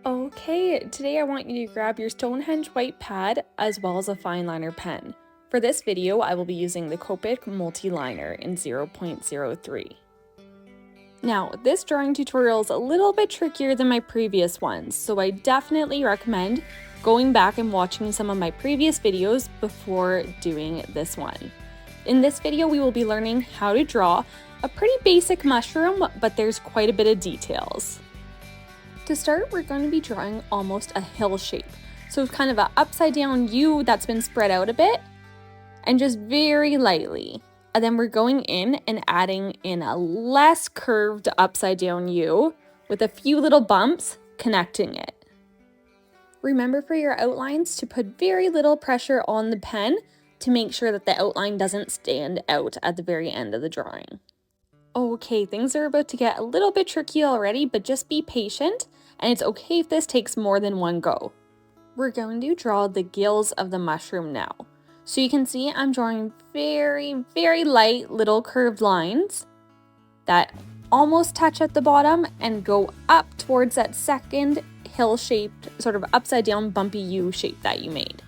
Okay, today I want you to grab your Stonehenge white pad as well as a fine liner pen. For this video, I will be using the Copic multi-liner in 0.03. Now, this drawing tutorial is a little bit trickier than my previous ones, so I definitely recommend going back and watching some of my previous videos before doing this one. In this video, we will be learning how to draw a pretty basic mushroom, but there's quite a bit of details. To start, we're going to be drawing almost a hill shape. So it's kind of an upside down U that's been spread out a bit and just very lightly. And then we're going in and adding in a less curved upside down U with a few little bumps connecting it. Remember for your outlines to put very little pressure on the pen to make sure that the outline doesn't stand out at the very end of the drawing. Okay, things are about to get a little bit tricky already, but just be patient, and it's okay if this takes more than one go. We're going to draw the gills of the mushroom now. So you can see I'm drawing very, very light little curved lines that almost touch at the bottom and go up towards that second hill-shaped, sort of upside down bumpy U shape that you made.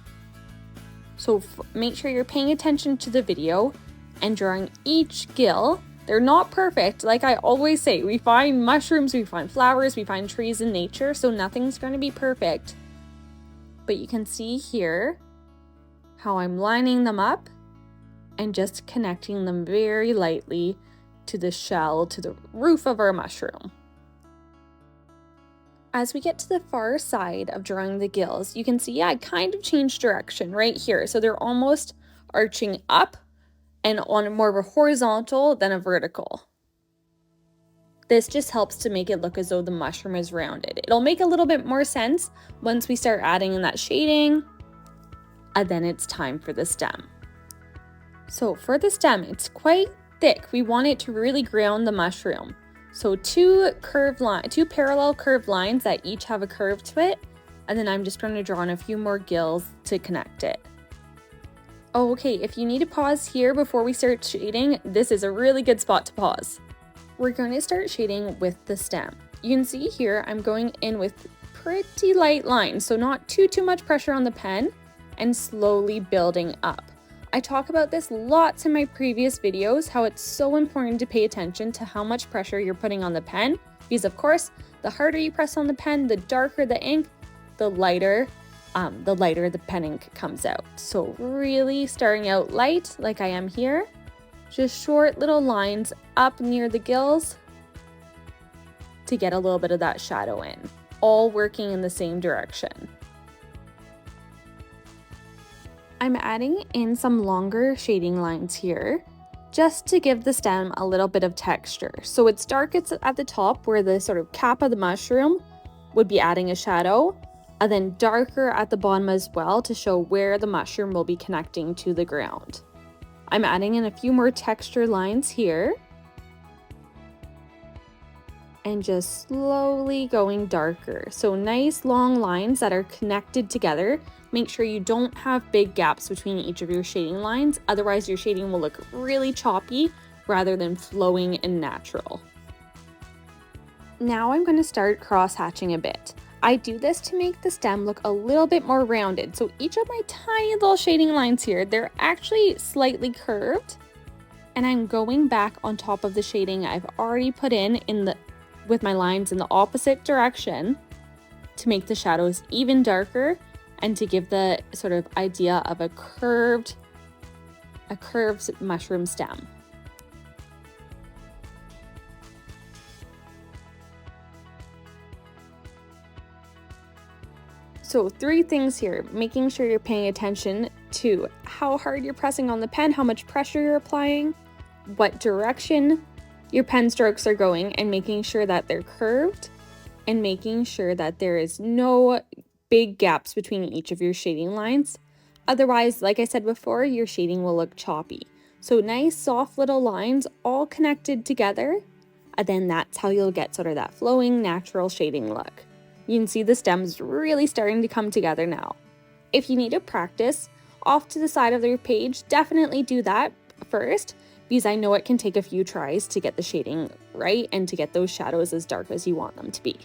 So make sure you're paying attention to the video and drawing each gill. They're not perfect, like I always say. We find mushrooms, we find flowers, we find trees in nature, so nothing's going to be perfect. But you can see here how I'm lining them up and just connecting them very lightly to the shell, to the roof of our mushroom. As we get to the far side of drawing the gills, you can see I kind of changed direction right here. So they're almost arching up and on more of a horizontal than a vertical. This just helps to make it look as though the mushroom is rounded. It'll make a little bit more sense once we start adding in that shading, and then it's time for the stem. So for the stem, it's quite thick. We want it to really ground the mushroom. So two parallel curved lines that each have a curve to it, and then I'm just going to draw in a few more gills to connect it. Okay, if you need to pause here before we start shading, this is a really good spot to pause. We're going to start shading with the stem. You can see here I'm going in with pretty light lines, so not too much pressure on the pen, and slowly building up. I talk about this lots in my previous videos, how it's so important to pay attention to how much pressure you're putting on the pen, because of course, the harder you press on the pen, the darker the ink, the lighter the pen ink comes out. So really starting out light, like I am here, just short little lines up near the gills to get a little bit of that shadow in, all working in the same direction. I'm adding in some longer shading lines here, just to give the stem a little bit of texture. So it's darkest at the top where the sort of cap of the mushroom would be adding a shadow, and then darker at the bottom as well to show where the mushroom will be connecting to the ground. I'm adding in a few more texture lines here and just slowly going darker. So nice long lines that are connected together. Make sure you don't have big gaps between each of your shading lines, otherwise your shading will look really choppy rather than flowing and natural. Now I'm going to start cross-hatching a bit. I do this to make the stem look a little bit more rounded. So each of my tiny little shading lines here, they're actually slightly curved. And I'm going back on top of the shading I've already put in with my lines in the opposite direction to make the shadows even darker and to give the sort of idea of a curved mushroom stem. So 3 things here, making sure you're paying attention to how hard you're pressing on the pen, how much pressure you're applying, what direction your pen strokes are going, and making sure that they're curved, and making sure that there is no big gaps between each of your shading lines. Otherwise, like I said before, your shading will look choppy. So nice soft little lines all connected together, and then that's how you'll get sort of that flowing natural shading look. You can see the stems really starting to come together now. If you need to practice off to the side of your page, definitely do that first, because I know it can take a few tries to get the shading right and to get those shadows as dark as you want them to be.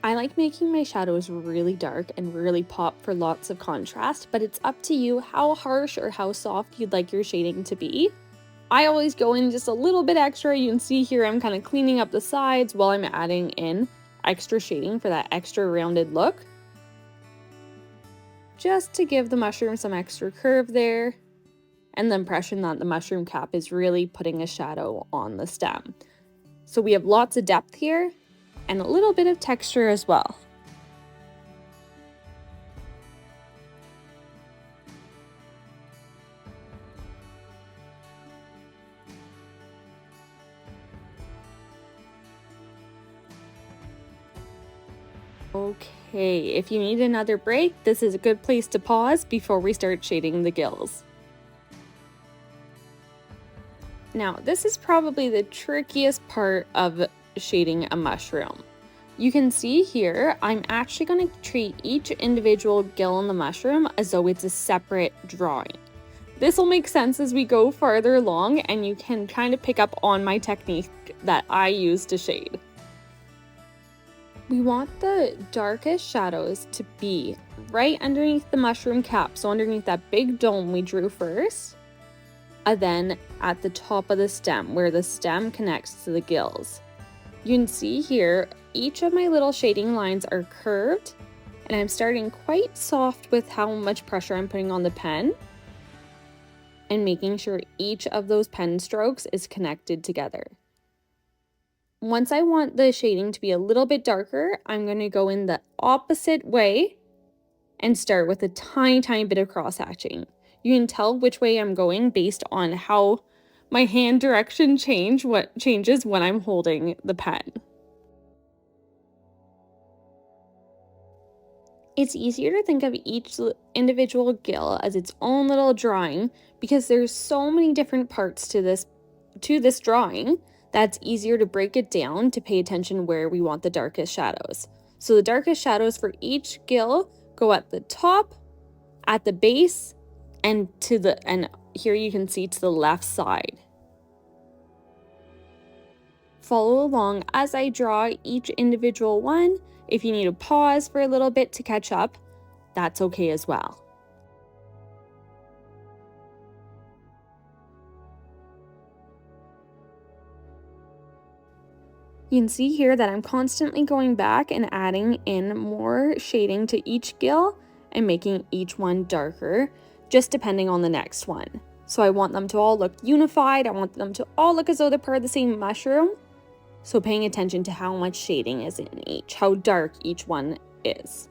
I like making my shadows really dark and really pop for lots of contrast, but it's up to you how harsh or how soft you'd like your shading to be. I always go in just a little bit extra. You can see here I'm kind of cleaning up the sides while I'm adding in extra shading for that extra rounded look, just to give the mushroom some extra curve there, and the impression that the mushroom cap is really putting a shadow on the stem. So we have lots of depth here and a little bit of texture as well. Okay, if you need another break, this is a good place to pause before we start shading the gills. Now, this is probably the trickiest part of shading a mushroom. You can see here, I'm actually going to treat each individual gill in the mushroom as though it's a separate drawing. This will make sense as we go farther along, and you can kind of pick up on my technique that I use to shade. We want the darkest shadows to be right underneath the mushroom cap, so underneath that big dome we drew first, and then at the top of the stem, where the stem connects to the gills. You can see here, each of my little shading lines are curved, and I'm starting quite soft with how much pressure I'm putting on the pen, and making sure each of those pen strokes is connected together. Once I want the shading to be a little bit darker, I'm going to go in the opposite way and start with a tiny bit of cross hatching. You can tell which way I'm going based on how my hand direction changes when I'm holding the pen. It's easier to think of each individual gill as its own little drawing because there's so many different parts to this drawing that's easier to break it down to pay attention where we want the darkest shadows. So the darkest shadows for each gill go at the top, at the base, and here you can see to the left side. Follow along as I draw each individual one. If you need to pause for a little bit to catch up, that's okay as well. You can see here that I'm constantly going back and adding in more shading to each gill and making each one darker, just depending on the next one. So I want them to all look unified. I want them to all look as though they're part of the same mushroom. So paying attention to how much shading is in each, how dark each one is.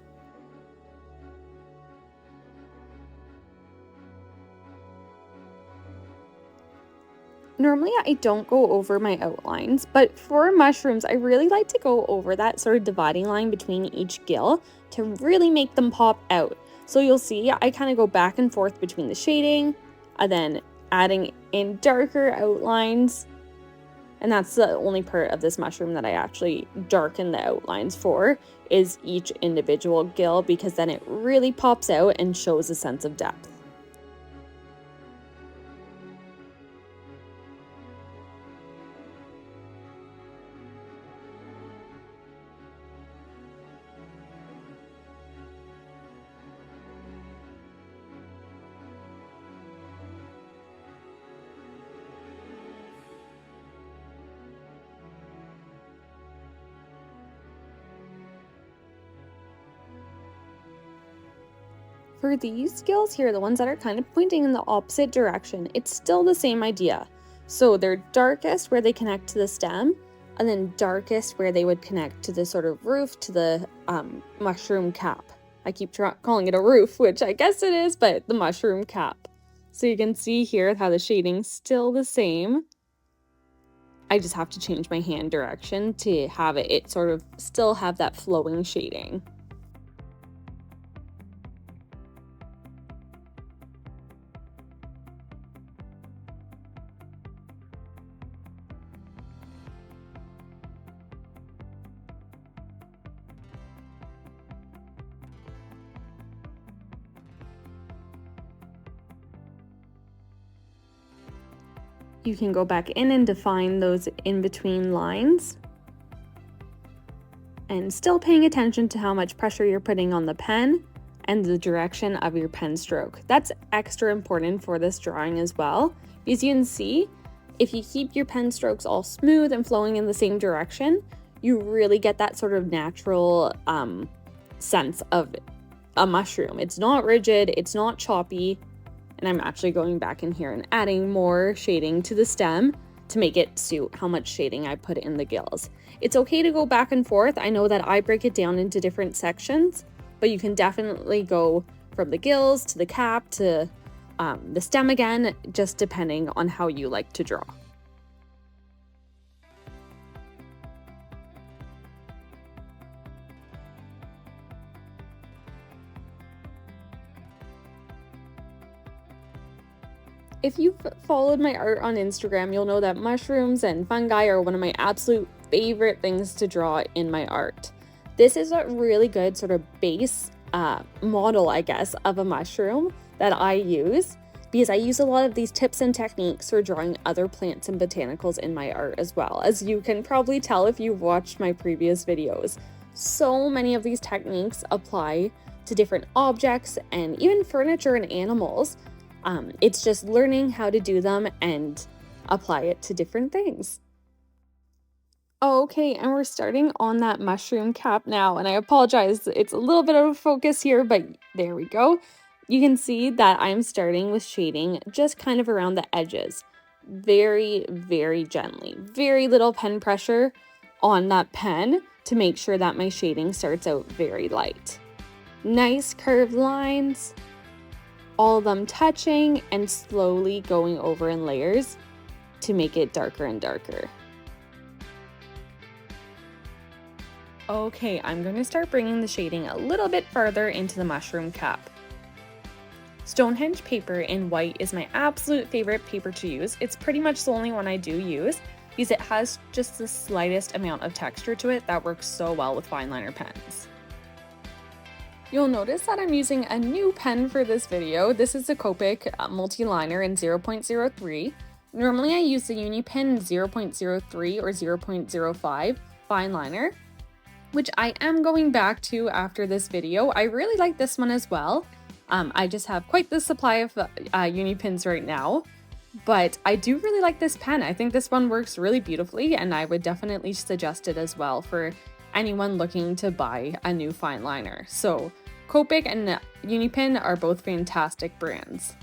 Normally I don't go over my outlines, but for mushrooms, I really like to go over that sort of dividing line between each gill to really make them pop out. So you'll see I kind of go back and forth between the shading and then adding in darker outlines. And that's the only part of this mushroom that I actually darken the outlines for, is each individual gill, because then it really pops out and shows a sense of depth. For these gills here, the ones that are kind of pointing in the opposite direction, it's still the same idea. So they're darkest where they connect to the stem, and then darkest where they would connect to the sort of roof, to the mushroom cap. I keep calling it a roof, which I guess it is, but the mushroom cap. So you can see here how the shading's still the same. I just have to change my hand direction to have it sort of still have that flowing shading. You can go back in and define those in between lines and still paying attention to how much pressure you're putting on the pen and the direction of your pen stroke. That's extra important for this drawing as well, because you can see if you keep your pen strokes all smooth and flowing in the same direction, you really get that sort of natural sense of a mushroom. It's not rigid, it's not choppy, and I'm actually going back in here and adding more shading to the stem to make it suit how much shading I put in the gills. It's okay to go back and forth. I know that I break it down into different sections, but you can definitely go from the gills to the cap to the stem again, just depending on how you like to draw. If you've followed my art on Instagram, you'll know that mushrooms and fungi are one of my absolute favorite things to draw in my art. This is a really good sort of base model, I guess, of a mushroom that I use, because I use a lot of these tips and techniques for drawing other plants and botanicals in my art as well, as you can probably tell if you've watched my previous videos. So many of these techniques apply to different objects and even furniture and animals. It's just learning how to do them and apply it to different things. Okay, and we're starting on that mushroom cap now, and I apologize, it's a little bit of a focus here, but there we go. You can see that I'm starting with shading just kind of around the edges, very, very gently, very little pen pressure on that pen to make sure that my shading starts out very light. Nice curved lines, all of them touching and slowly going over in layers to make it darker and darker. Okay, I'm going to start bringing the shading a little bit farther into the mushroom cap. Stonehenge paper in white is my absolute favorite paper to use. It's pretty much the only one I do use because it has just the slightest amount of texture to it that works so well with fineliner pens. You'll notice that I'm using a new pen for this video. This is the Copic multi-liner in 0.03. Normally I use the Uni Pin 0.03 or 0.05 fineliner, which I am going back to after this video. I really like this one as well. I just have quite the supply of Uni Pins right now, but I do really like this pen. I think this one works really beautifully, and I would definitely suggest it as well for anyone looking to buy a new fine liner. So Copic and Uni Pin are both fantastic brands.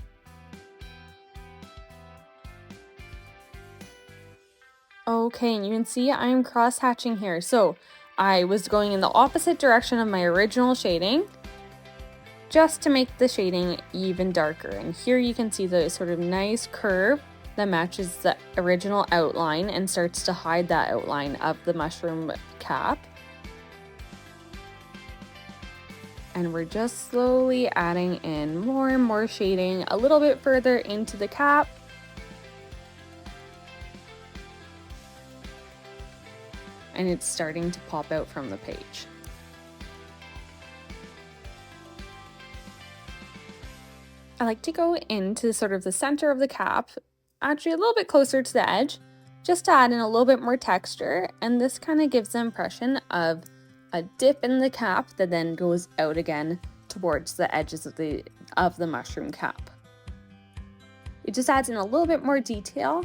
Okay, and you can see I'm cross-hatching here. So I was going in the opposite direction of my original shading just to make the shading even darker. And here you can see the sort of nice curve that matches the original outline and starts to hide that outline of the mushroom cap. And we're just slowly adding in more and more shading a little bit further into the cap. And it's starting to pop out from the page. I like to go into sort of the center of the cap, actually a little bit closer to the edge, just to add in a little bit more texture, and this kind of gives the impression of a dip in the cap that then goes out again towards the edges of the mushroom cap. It just adds in a little bit more detail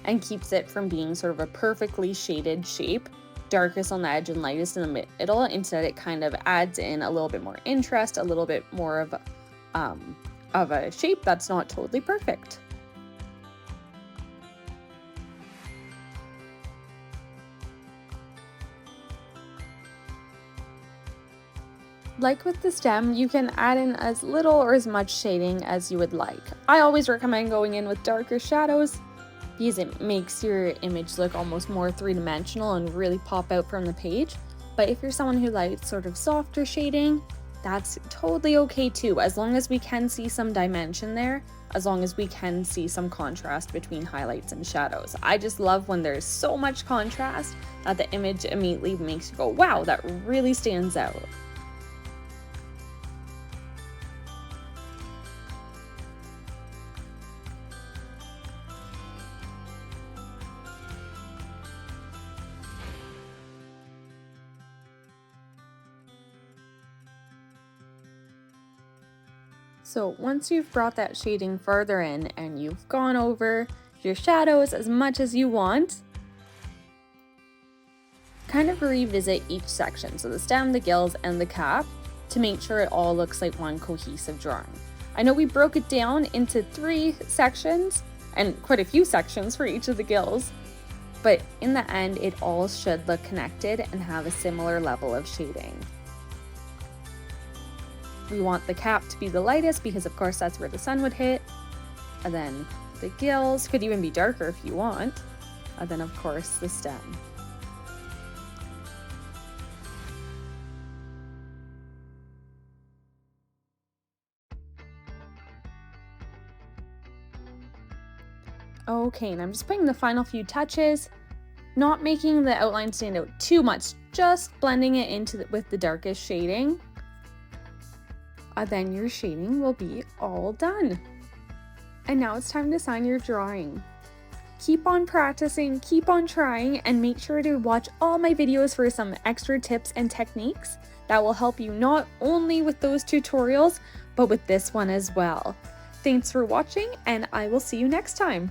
and keeps it from being sort of a perfectly shaded shape, darkest on the edge and lightest in the middle. Instead, it kind of adds in a little bit more interest, a little bit more of a shape that's not totally perfect. Like with the stem, you can add in as little or as much shading as you would like. I always recommend going in with darker shadows because it makes your image look almost more three-dimensional and really pop out from the page. But if you're someone who likes sort of softer shading, that's totally okay too, as long as we can see some dimension there, as long as we can see some contrast between highlights and shadows. I just love when there's so much contrast that the image immediately makes you go, wow, that really stands out. So once you've brought that shading further in and you've gone over your shadows as much as you want, kind of revisit each section, so the stem, the gills, and the cap, to make sure it all looks like one cohesive drawing. I know we broke it down into 3 sections, and quite a few sections for each of the gills, but in the end it all should look connected and have a similar level of shading. We want the cap to be the lightest because of course that's where the sun would hit, and then the gills could even be darker if you want, and then of course the stem. Okay, and I'm just putting the final few touches, not making the outline stand out too much, just blending it into with the darkest shading. Then your shading will be all done. And now it's time to sign your drawing. Keep on practicing, keep on trying, and make sure to watch all my videos for some extra tips and techniques that will help you not only with those tutorials, but with this one as well. Thanks for watching, and I will see you next time.